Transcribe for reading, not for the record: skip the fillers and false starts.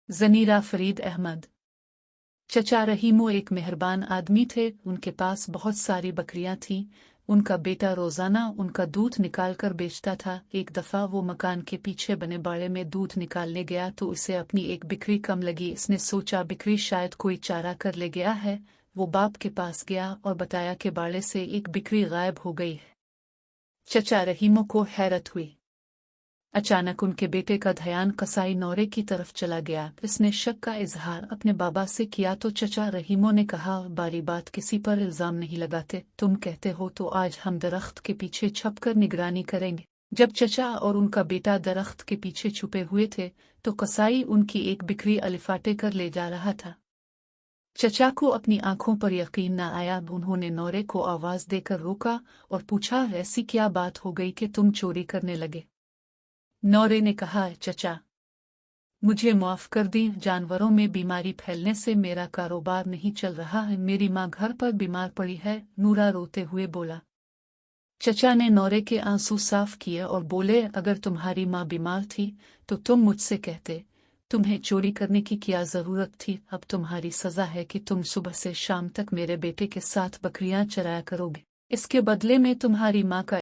ज़नीरा फरीद अहमद। चचा रहीमो एक मेहरबान आदमी थे। उनके पास बहुत सारी बकरियां थीं। उनका बेटा रोजाना उनका दूध निकाल कर बेचता था। एक दफा वो मकान के पीछे बने बाड़े में दूध निकालने गया तो उसे अपनी एक बिक्री कम लगी। इसने सोचा बिक्री शायद कोई चारा कर ले गया है। वो बाप के पास गया और बताया कि बाड़े से एक बिक्री गायब हो गई है। चचा रहीमो को हैरत हुई। अचानक उनके बेटे का ध्यान कसाई नौरे की तरफ चला गया। इसने शक का इजहार अपने बाबा से किया तो चचा रहीमो ने कहा, बारी बात किसी पर इल्जाम नहीं लगाते। तुम कहते हो तो आज हम दरख्त के पीछे छुपकर निगरानी करेंगे। जब चचा और उनका बेटा दरख्त के पीछे छुपे हुए थे तो कसाई उनकी एक बिक्री अलिफाटे कर ले जा रहा था। चचा को अपनी आंखों पर यकीन न आया। उन्होंने नौरे को आवाज देकर रोका और पूछा, ऐसी क्या बात हो गई कि तुम चोरी करने लगे? नौरे ने कहा, चचा मुझे माफ कर दी। जानवरों में बीमारी फैलने से मेरा कारोबार नहीं चल रहा है। मेरी माँ घर पर बीमार पड़ी है। नूरा रोते हुए बोला। चचा ने नौरे के आंसू साफ किए और बोले, अगर तुम्हारी माँ बीमार थी तो तुम मुझसे कहते। तुम्हें चोरी करने की क्या जरूरत थी? अब तुम्हारी सजा है कि तुम सुबह से शाम तक मेरे बेटे के साथ बकरियां चराया करोगे। इसके बदले में तुम्हारी माँ का